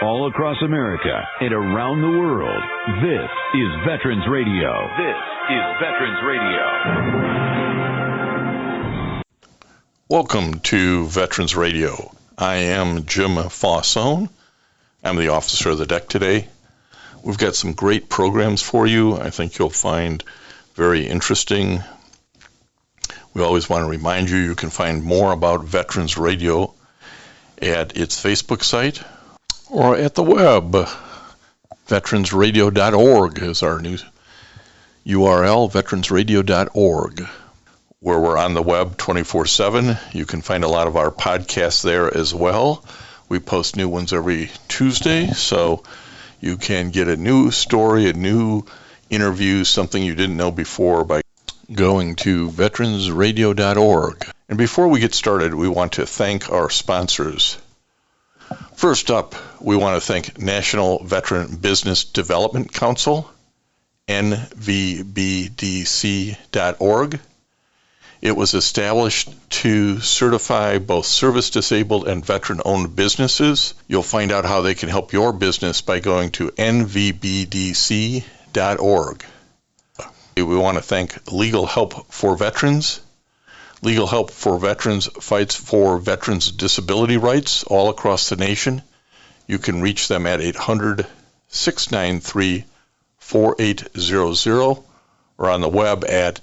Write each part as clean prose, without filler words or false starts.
All across America and around the world, this is Veterans Radio. This is Veterans Radio. Welcome to Veterans Radio. I am Jim Fausone. I'm the officer of the deck today. We've got some great programs for you. I think you'll find very interesting. We always want to remind you, you can find more about Veterans Radio at its Facebook site or at the web. Veteransradio.org is our new URL, veteransradio.org, where we're on the web 24/7. You can find a lot of our podcasts there as well. We post new ones every Tuesday, so you can get a new story, a new interview, something you didn't know before by going to veteransradio.org. And before we get started, we want to thank our sponsors. First up, we want to thank National Veteran Business Development Council, nvbdc.org. It was established to certify both service-disabled and veteran-owned businesses. You'll find out how they can help your business by going to nvbdc.org. We want to thank Legal Help for Veterans. Legal Help for Veterans fights for veterans' disability rights all across the nation. You can reach them at 800-693-4800 or on the web at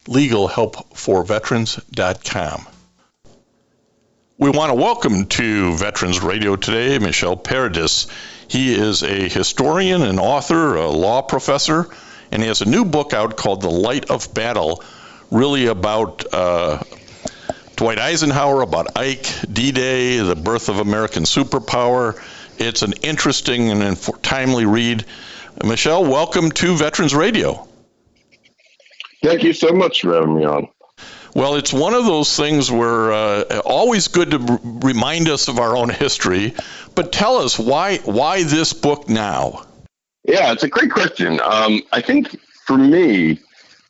legalhelpforveterans.com. We want to welcome to Veterans Radio today Michel Paradis. He is a historian, an author, a law professor, and he has a new book out called The Light of Battle, really about Dwight Eisenhower, about Ike, DDay, the birth of American Superpower. It's an interesting and timely read. Michel, welcome to Veterans Radio. Thank you so much for having me on. Well, it's one of those things where always good to remind us of our own history, but tell us why this book now? Yeah, it's a great question. I think for me,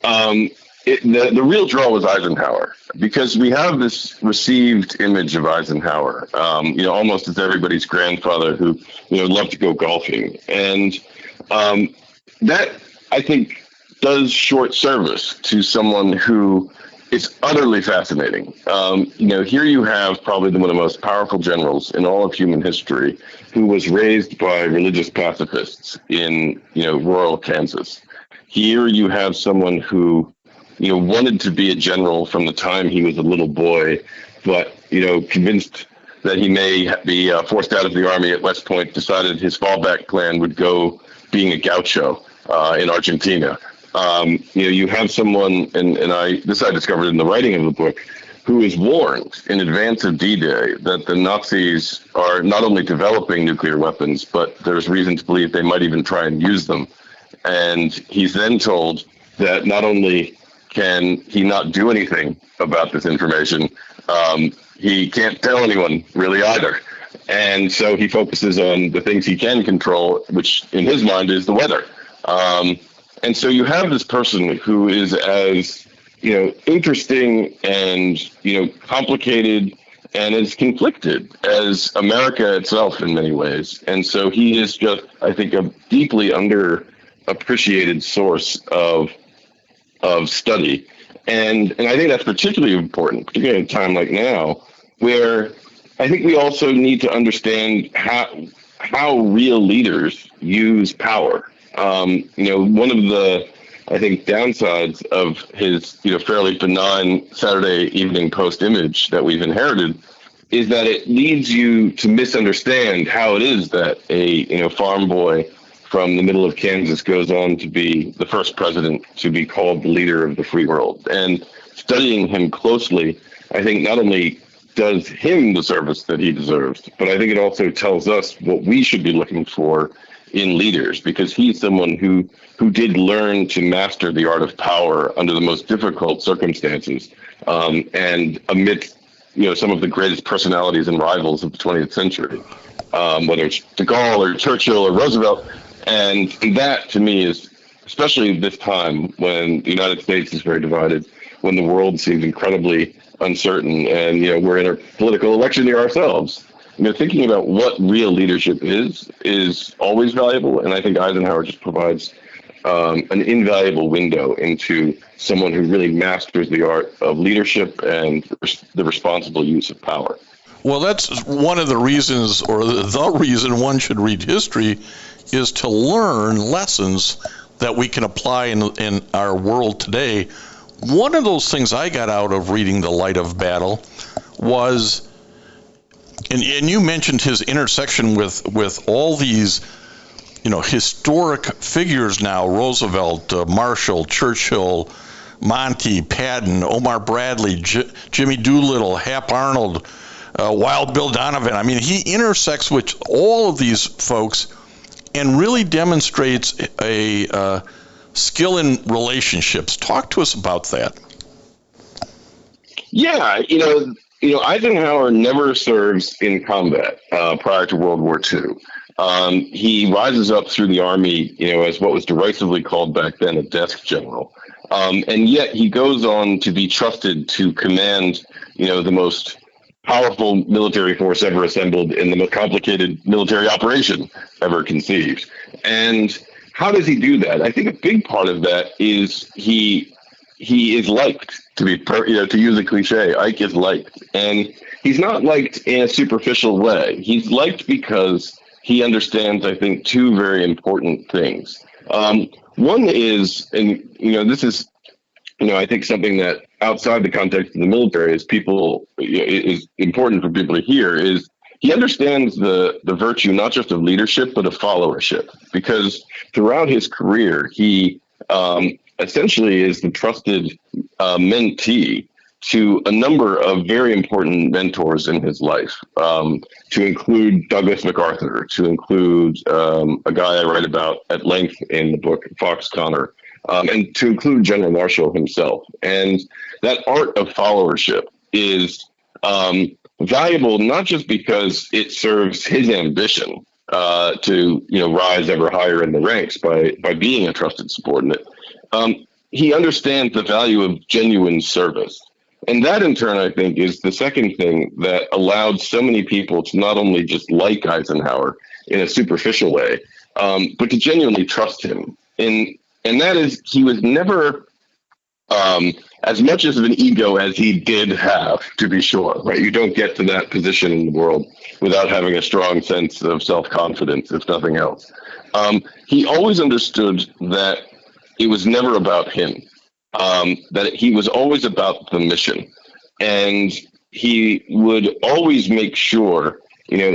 the real draw was Eisenhower, because we have this received image of Eisenhower, almost as everybody's grandfather who, loved to go golfing. And that, I think, does short service to someone who is utterly fascinating. Here you have probably one of the most powerful generals in all of human history, who was raised by religious pacifists in, rural Kansas. Here you have someone who, wanted to be a general from the time he was a little boy, but, convinced that he may be forced out of the army at West Point, decided his fallback plan would go being a gaucho in Argentina. You have someone, and this I discovered in the writing of the book, who is warned in advance of D-Day that the Nazis are not only developing nuclear weapons, but there's reason to believe they might even try and use them. And he's then told that not only can he not do anything about this information, he can't tell anyone really either. And so he focuses on the things he can control, which in his mind is the weather. And so you have this person who is as, interesting and, complicated and as conflicted as America itself in many ways. And so he is just, I think, a deeply underappreciated source of study. And I think that's particularly important, particularly at a time like now, where I think we also need to understand how real leaders use power. One of the, I think, downsides of his, fairly benign Saturday Evening Post image that we've inherited is that it leads you to misunderstand how it is that a, farm boy from the middle of Kansas goes on to be the first president to be called the leader of the free world. And studying him closely, I think not only does him the service that he deserves, but I think it also tells us what we should be looking for in leaders, because he's someone who did learn to master the art of power under the most difficult circumstances, and amidst some of the greatest personalities and rivals of the 20th century, whether it's de Gaulle or Churchill or Roosevelt. And that, to me, is especially this time when the United States is very divided, when the world seems incredibly uncertain, and we're in a political election year ourselves. thinking about what real leadership is always valuable. And I think Eisenhower just provides an invaluable window into someone who really masters the art of leadership and the responsible use of power. Well, that's one of the reasons, or the reason one should read history, is to learn lessons that we can apply in our world today. One of those things I got out of reading The Light of Battle was, and you mentioned his intersection with all these, historic figures now: Roosevelt, Marshall, Churchill, Monty, Patton, Omar Bradley, Jimmy Doolittle, Hap Arnold, Wild Bill Donovan. I mean, he intersects with all of these folks and really demonstrates a skill in relationships. Talk to us about that. Yeah, Eisenhower never serves in combat prior to World War II. He rises up through the Army, as what was derisively called back then a desk general. And yet he goes on to be trusted to command, the most powerful military force ever assembled in the most complicated military operation ever conceived. And how does he do that? I think a big part of that is he is liked, to use a cliche. Ike is liked, and he's not liked in a superficial way. He's liked because he understands, I think, two very important things. One is, and this is, I think something that outside the context of the military is important for people to hear, is he understands the virtue not just of leadership but of followership, because throughout his career he essentially is the trusted mentee to a number of very important mentors in his life, to include Douglas MacArthur, to include a guy I write about at length in the book, Fox Connor, and to include General Marshall himself. And that art of followership is valuable not just because it serves his ambition to rise ever higher in the ranks by being a trusted subordinate. He understands the value of genuine service. And that, in turn, I think, is the second thing that allowed so many people to not only just like Eisenhower in a superficial way, but to genuinely trust him. And that is, he was never as much as of an ego as he did have, to be sure, right? You don't get to that position in the world without having a strong sense of self-confidence, if nothing else. He always understood that it was never about him, that he was always about the mission. And he would always make sure,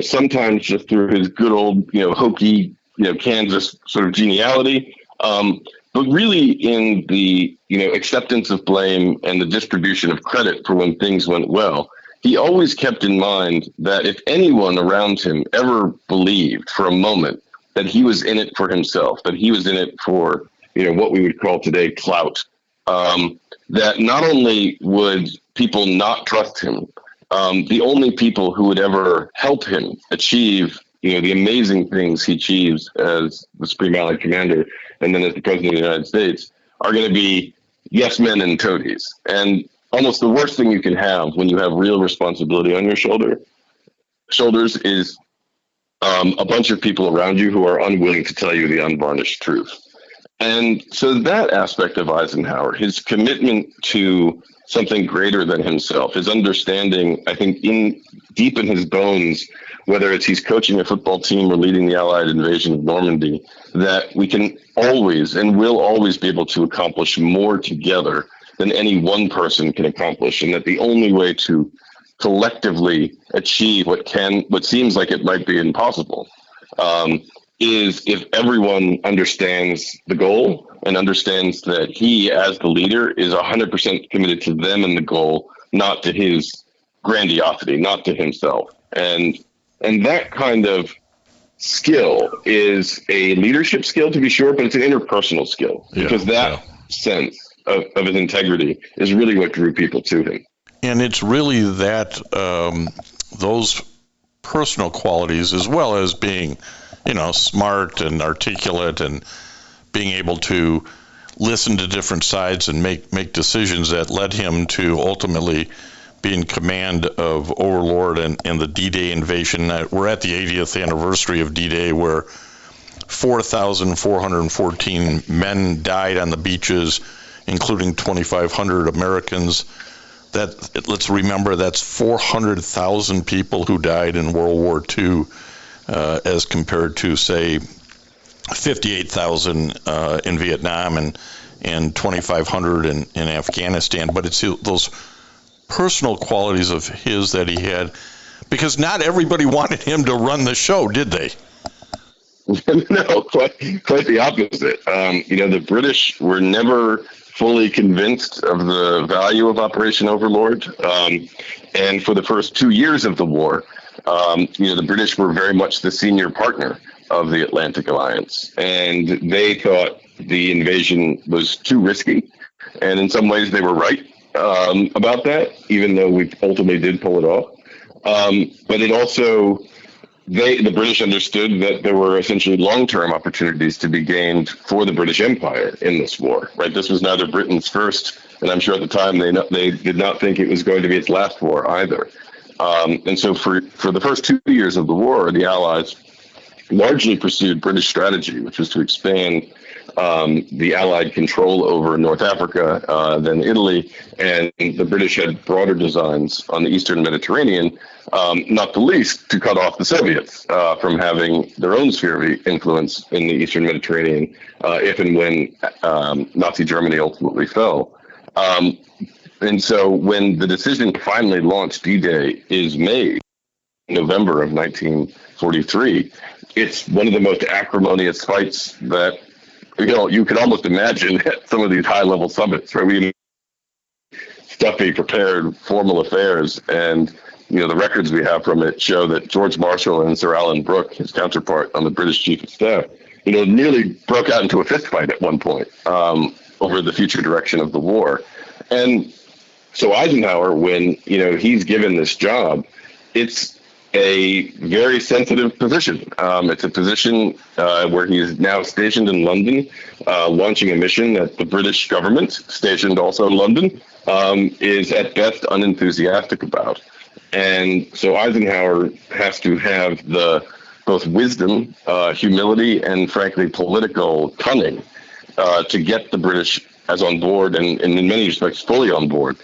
sometimes just through his good old, hokey, Kansas sort of geniality, but really in the, acceptance of blame and the distribution of credit for when things went well. He always kept in mind that if anyone around him ever believed for a moment that he was in it for himself, that he was in it for, what we would call today clout, that not only would people not trust him, the only people who would ever help him achieve, the amazing things he achieves as the Supreme Allied Commander and then as the President of the United States are going to be yes men and toadies. And almost the worst thing you can have when you have real responsibility on your shoulders is a bunch of people around you who are unwilling to tell you the unvarnished truth. And so that aspect of Eisenhower, his commitment to something greater than himself, his understanding, I think, deep in his bones, whether it's he's coaching a football team or leading the Allied invasion of Normandy, that we can always and will always be able to accomplish more together than any one person can accomplish, and that the only way to collectively achieve what seems like it might be impossible is if everyone understands the goal and understands that he, as the leader, is 100% committed to them and the goal, not to his grandiosity, not to himself. And that kind of skill is a leadership skill, to be sure, but it's an interpersonal skill, because that sense of his integrity is really what drew people to him. And it's really that those personal qualities, as well as being, smart and articulate and being able to listen to different sides and make decisions, that led him to ultimately be in command of Overlord and the D-Day invasion. We're at the 80th anniversary of D-Day, where 4,414 men died on the beaches, including 2,500 Americans. Let's remember, that's 400,000 people who died in World War II, as compared to, say, 58,000 in Vietnam and 2,500 in Afghanistan. But it's those personal qualities of his that he had, because not everybody wanted him to run the show, did they? No, quite the opposite. The British were never fully convinced of the value of Operation Overlord. And for the first 2 years of the war, the British were very much the senior partner of the Atlantic Alliance. And they thought the invasion was too risky. And in some ways they were right about that, even though we ultimately did pull it off. But it also, the British understood that there were essentially long-term opportunities to be gained for the British Empire in this war. Right, this was neither Britain's first, and I'm sure at the time they did not think it was going to be its last war either. And so for the first 2 years of the war, the Allies largely pursued British strategy, which was to expand the Allied control over North Africa, then Italy, and the British had broader designs on the Eastern Mediterranean, not the least to cut off the Soviets from having their own sphere of influence in the Eastern Mediterranean if and when Nazi Germany ultimately fell. And so when the decision to finally launch D-Day is made in November of 1943, it's one of the most acrimonious fights that you could almost imagine at some of these high-level summits, right? We stuffy, prepared, formal affairs, and the records we have from it show that George Marshall and Sir Alan Brooke, his counterpart on the British Chief of Staff, nearly broke out into a fistfight at one point over the future direction of the war. And so Eisenhower, when he's given this job, it's a very sensitive position. It's a position where he's now stationed in London, launching a mission that the British government, stationed also in London, is at best unenthusiastic about. And so Eisenhower has to have both wisdom, humility, and frankly political cunning to get the British as on board, and in many respects fully on board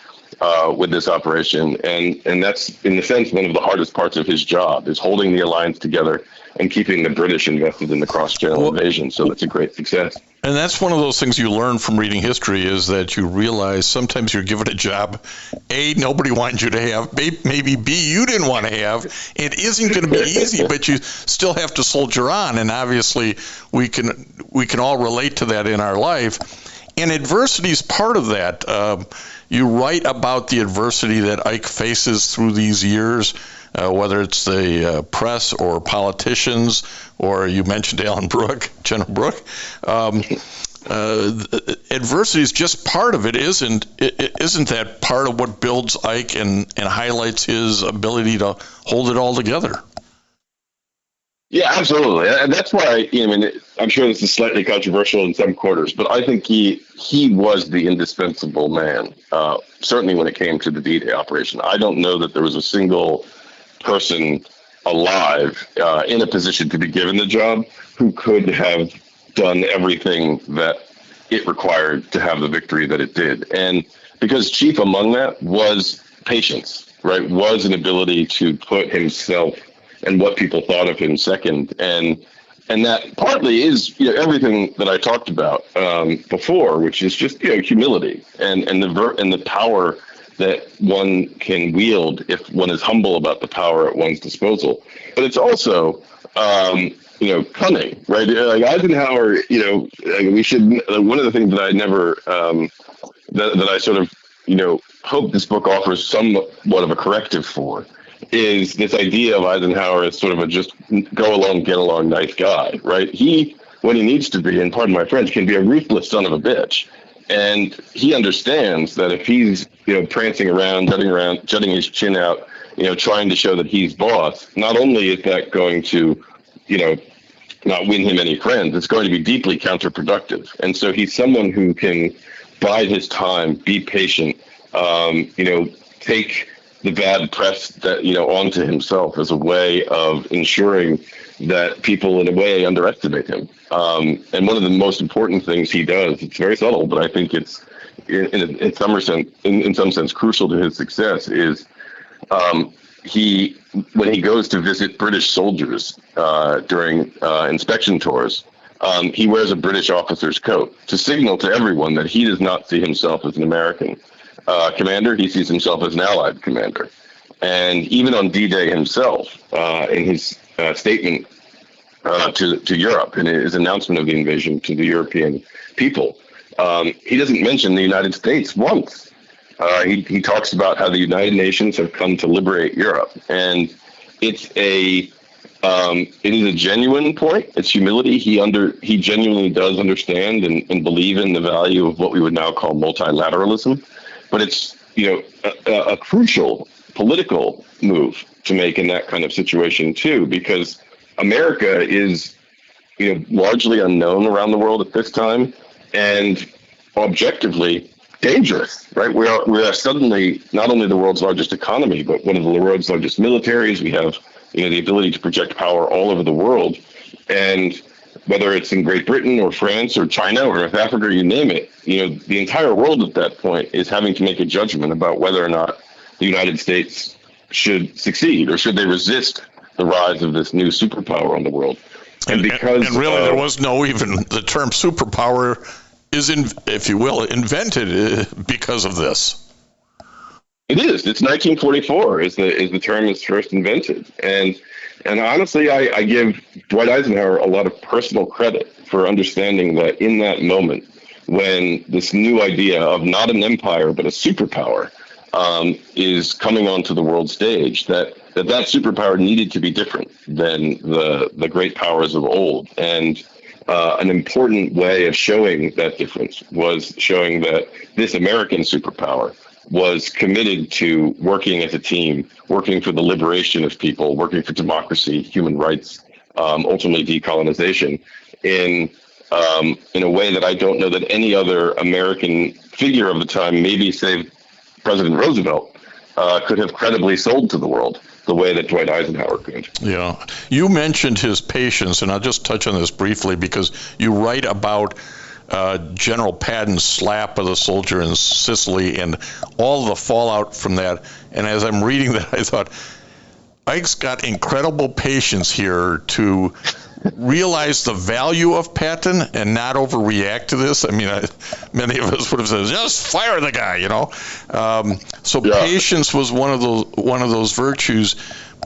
with this operation. And that's, in a sense, one of the hardest parts of his job, is holding the alliance together and keeping the British invested in the cross-channel invasion. So that's a great success. And that's one of those things you learn from reading history, is that you realize sometimes you're given a job, A, nobody wanted you to have, maybe B, you didn't want to have. It isn't going to be easy, but you still have to soldier on. And obviously we can all relate to that in our life. And adversity is part of that. You write about the adversity that Ike faces through these years, whether it's the press or politicians, or you mentioned Alan Brooke, General Brooke. Adversity is just part of it, isn't that part of what builds Ike and highlights his ability to hold it all together? Yeah, absolutely. And that's why, I'm sure this is slightly controversial in some quarters, but I think he was the indispensable man, certainly when it came to the D-Day operation. I don't know that there was a single person alive in a position to be given the job who could have done everything that it required to have the victory that it did. And because chief among that was patience, right, was an ability to put himself and what people thought of him second, and that partly is everything that I talked about before, which is just humility and the power that one can wield if one is humble about the power at one's disposal. But it's also cunning, right? Like Eisenhower, we should. One of the things that I never that I sort of hope this book offers somewhat of a corrective for is this idea of Eisenhower as sort of a just go along, get along, nice guy, right? He, when he needs to be, and pardon my French, can be a ruthless son of a bitch. And he understands that if he's, prancing around, jutting his chin out, trying to show that he's boss, not only is that going to, not win him any friends, it's going to be deeply counterproductive. And so he's someone who can bide his time, be patient, take the bad press that, onto himself as a way of ensuring that people in a way underestimate him. And one of the most important things he does, it's very subtle, but I think it's in some sense crucial to his success, is when he goes to visit British soldiers during inspection tours, he wears a British officer's coat to signal to everyone that he does not see himself as an American commander. He sees himself as an Allied commander. And even on D-Day himself, in his statement to Europe, in his announcement of the invasion to the European people, he doesn't mention the United States once. He talks about how the United Nations have come to liberate Europe, and it is a genuine point. It's humility. He genuinely does understand and believe in the value of what we would now call multilateralism, but it's a crucial political move to make in that kind of situation too, because America is largely unknown around the world at this time, and objectively dangerous, right? We are suddenly not only the world's largest economy, but one of the world's largest militaries. We have the ability to project power all over the world, and whether it's in Great Britain or France or China or North Africa, or you name it, the entire world at that point is having to make a judgment about whether or not the United States should succeed, or should they resist the rise of this new superpower on the world. And because really there was no, even the term superpower is, if you will, invented because of this. It is. It's 1944 is the term is first invented, and honestly, I give Dwight Eisenhower a lot of personal credit for understanding that in that moment, when this new idea of not an empire but a superpower is coming onto the world stage, that superpower needed to be different than the great powers of old. And an important way of showing that difference was showing that this American superpower was committed to working as a team, working for the liberation of people, working for democracy, human rights, ultimately decolonization, in a way that I don't know that any other American figure of the time, maybe save President Roosevelt, could have credibly sold to the world the way that Dwight Eisenhower could. Yeah. You mentioned his patience, and I'll just touch on this briefly because you write about General Patton's slap of the soldier in Sicily and all the fallout from that. And as I'm reading that, I thought, Ike's got incredible patience here to realize the value of Patton and not overreact to this. I mean, many of us would have said, just fire the guy, Patience was one of those virtues,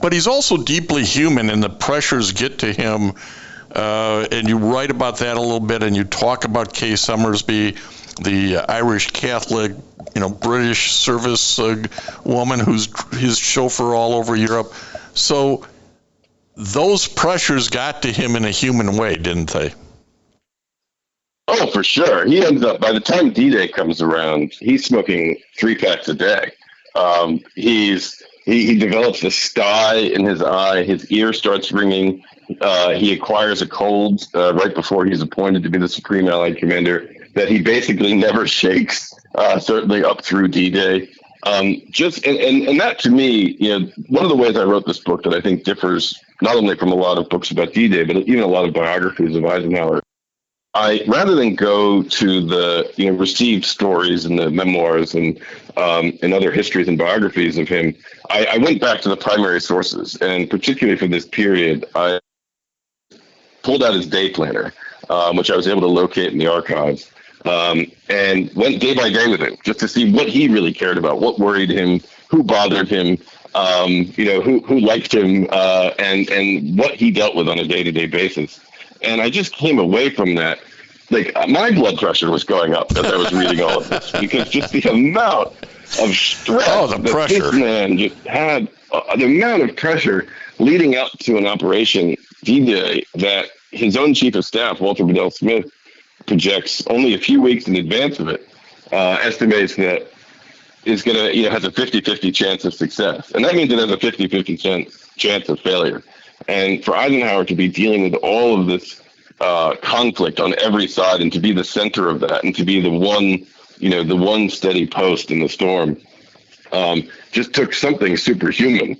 but he's also deeply human, and the pressures get to him. And you write about that a little bit, and you talk about Kay Summersby, the Irish Catholic, British service woman who's his chauffeur all over Europe. So those pressures got to him in a human way, didn't they? Oh, for sure. He ends up, by the time D-Day comes around, he's smoking 3 packs a day. He develops a sty in his eye. His ear starts ringing. He acquires a cold right before he's appointed to be the Supreme Allied Commander that he basically never shakes, certainly up through D-Day. And that, to me, one of the ways I wrote this book that I think differs not only from a lot of books about D-Day, but even a lot of biographies of Eisenhower, rather than go to the received stories and the memoirs and other histories and biographies of him, I went back to the primary sources, and particularly for this period, I pulled out his day planner, which I was able to locate in the archives, and went day by day with him just to see what he really cared about, what worried him, who bothered him, who liked him, and what he dealt with on a day-to-day basis. And I just came away from that, like, my blood pressure was going up as I was reading all of this, because just the amount of stress that this man just had, the amount of pressure leading up to an operation D-Day that his own chief of staff, Walter Bedell Smith, projects only a few weeks in advance of it, estimates that is going to, has a 50-50 chance of success. And that means it has a 50-50 chance of failure. And for Eisenhower to be dealing with all of this conflict on every side, and to be the center of that, and to be the one steady post in the storm, just took something superhuman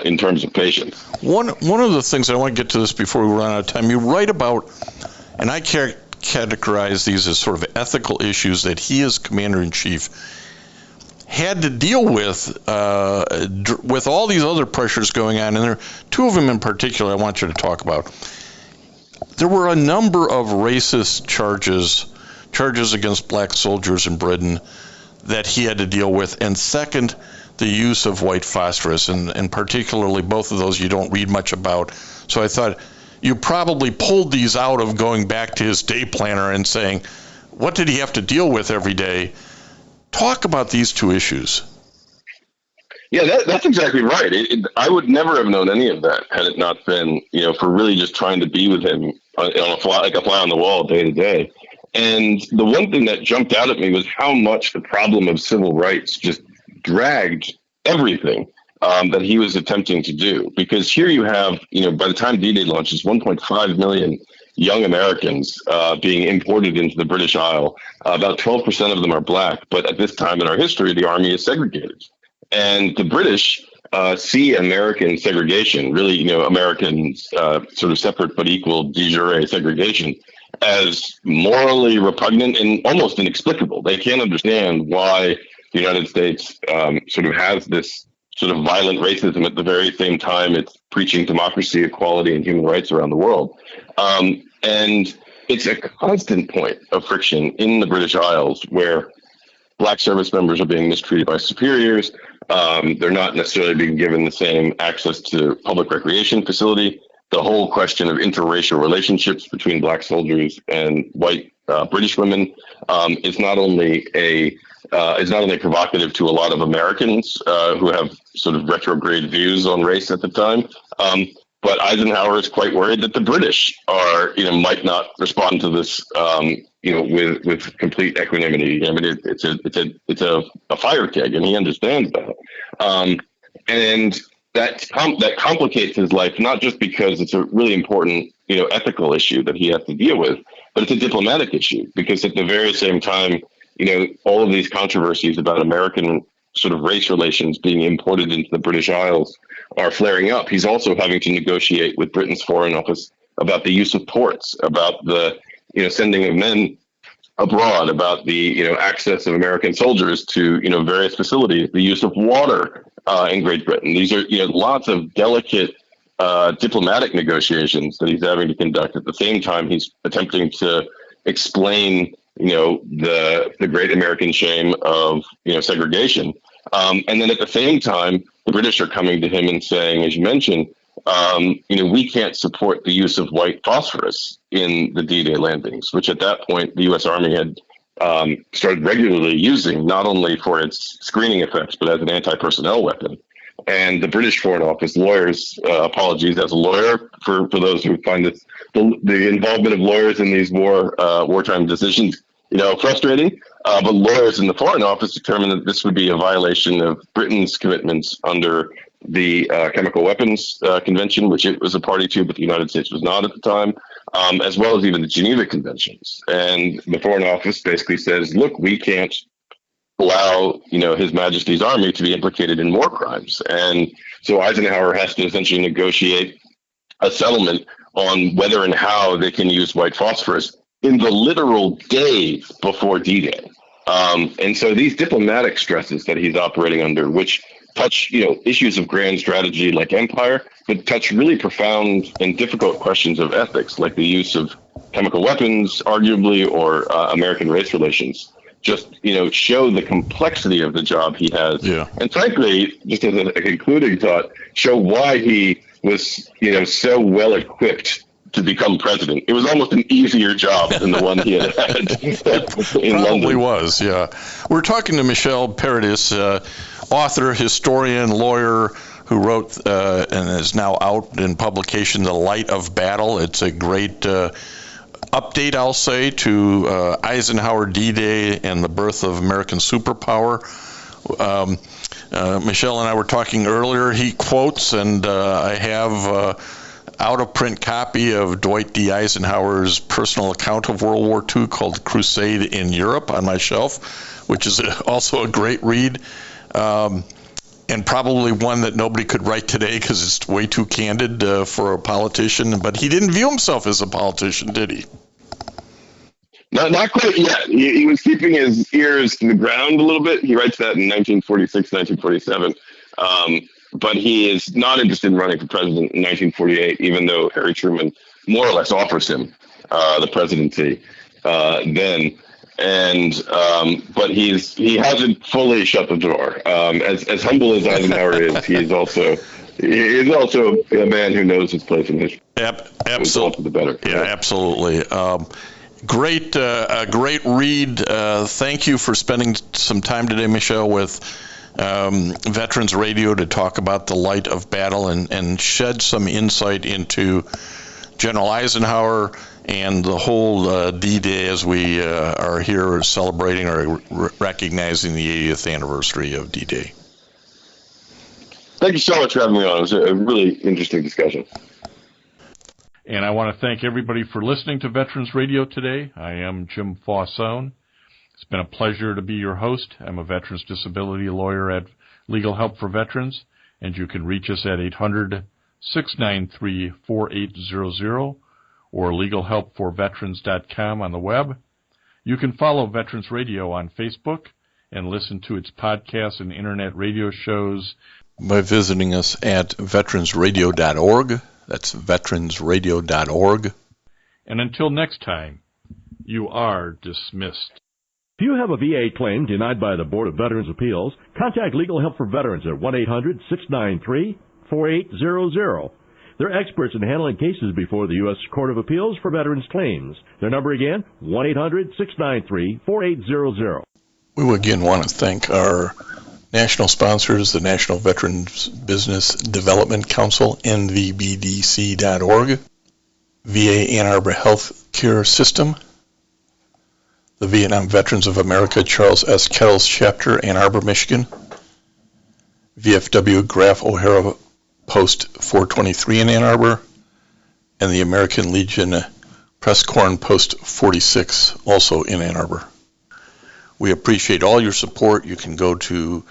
in terms of patience. One of the things, I want to get to this before we run out of time, you write about, and I categorize these as sort of ethical issues that he as commander-in-chief had to deal with all these other pressures going on, and there are two of them in particular I want you to talk about. There were a number of racist charges against black soldiers in Britain that he had to deal with, and second, the use of white phosphorus, and particularly both of those you don't read much about. So I thought you probably pulled these out of going back to his day planner and saying, what did he have to deal with every day? Talk about these two issues. Yeah, that's exactly right. I would never have known any of that had it not been, for really just trying to be with him like a fly on the wall day to day. And the one thing that jumped out at me was how much the problem of civil rights just dragged everything that he was attempting to do. Because here you have, by the time D-Day launches, 1.5 million young Americans being imported into the British Isle. About 12% of them are black. But at this time in our history, the army is segregated. And the British see American segregation, really, Americans sort of separate but equal de jure segregation, as morally repugnant and almost inexplicable. They can't understand why the United States sort of has this sort of violent racism at the very same time it's preaching democracy, equality, and human rights around the world. And it's a constant point of friction in the British Isles where black service members are being mistreated by superiors. They're not necessarily being given the same access to public recreation facility. The whole question of interracial relationships between black soldiers and white British women is not only provocative to a lot of Americans who have sort of retrograde views on race at the time, but Eisenhower is quite worried that the British might not respond to this with complete equanimity. I mean, it's a fire keg, and he understands that. And that complicates his life, not just because it's a really important, ethical issue that he has to deal with, but it's a diplomatic issue because at the very same time, all of these controversies about American sort of race relations being imported into the British Isles are flaring up. He's also having to negotiate with Britain's Foreign Office about the use of ports, about the sending of men abroad, about the access of American soldiers to various facilities, the use of water in Great Britain. These are lots of delicate diplomatic negotiations that he's having to conduct. At the same time, he's attempting to explain the great American shame of segregation. And then at the same time, the British are coming to him and saying, as you mentioned, we can't support the use of white phosphorus in the D-Day landings, which at that point the U.S. Army had started regularly using, not only for its screening effects, but as an anti-personnel weapon. And the British Foreign Office lawyers, apologies as a lawyer for those who find this, the involvement of lawyers in these wartime decisions, frustrating. But lawyers in the Foreign Office determined that this would be a violation of Britain's commitments under the Chemical Weapons Convention, which it was a party to, but the United States was not at the time, as well as even the Geneva Conventions. And the Foreign Office basically says, look, we can't allow, His Majesty's Army to be implicated in war crimes. And so Eisenhower has to essentially negotiate a settlement on whether and how they can use white phosphorus in the literal days before D-Day. And so these diplomatic stresses that he's operating under, which touch, issues of grand strategy like empire, but touch really profound and difficult questions of ethics, like the use of chemical weapons, arguably, or American race relations, just, show the complexity of the job he has. Yeah. And frankly, just as a concluding thought, show why he was, so well equipped to become president. It was almost an easier job than the one he had in London. Probably was, yeah. We're talking to Michel Paradis, author, historian, lawyer, who wrote and is now out in publication, The Light of Battle. It's a great update, I'll say, to Eisenhower, D-Day, and the birth of American superpower. Michel and I were talking earlier. He quotes, and I have out-of-print copy of Dwight D. Eisenhower's personal account of World War II called Crusade in Europe on my shelf, which is also a great read. and probably one that nobody could write today because it's way too candid for a politician. But he didn't view himself as a politician, did he? Not quite yet. He was keeping his ears to the ground a little bit. He writes that in 1946, 1947. But he is not interested in running for president in 1948, even though Harry Truman more or less offers him the presidency then. And but he hasn't fully shut the door. As humble as Eisenhower is, he is also a man who knows his place in history. Absolutely, the better. Yeah, absolutely. Great read. Thank you for spending some time today, Michel, with Veterans Radio to talk about the light of battle and shed some insight into General Eisenhower and the whole D-Day as we are here celebrating or recognizing the 80th anniversary of D-Day. Thank you so much for having me on. It was a really interesting discussion. And I want to thank everybody for listening to Veterans Radio today. I am Jim Fausone. It's been a pleasure to be your host. I'm a veterans disability lawyer at Legal Help for Veterans, and you can reach us at 800-693-4800 or legalhelpforveterans.com on the web. You can follow Veterans Radio on Facebook and listen to its podcasts and internet radio shows by visiting us at veteransradio.org. That's veteransradio.org. And until next time, you are dismissed. If you have a VA claim denied by the Board of Veterans' Appeals, contact Legal Help for Veterans at 1-800-693-4800. They're experts in handling cases before the U.S. Court of Appeals for Veterans Claims. Their number again, 1-800-693-4800. We again want to thank our national sponsors, the National Veterans Business Development Council, nvbdc.org, VA Ann Arbor Health Care System, the Vietnam Veterans of America Charles S. Kettles Chapter, Ann Arbor, Michigan, VFW Graf O'Hara Post 423 in Ann Arbor, and the American Legion Press Corn Post 46, also in Ann Arbor. We appreciate all your support. You can go to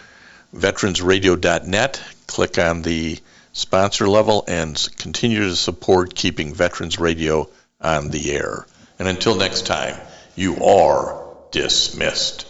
veteransradio.net, click on the sponsor level, and continue to support keeping Veterans Radio on the air. And until next time, you are dismissed.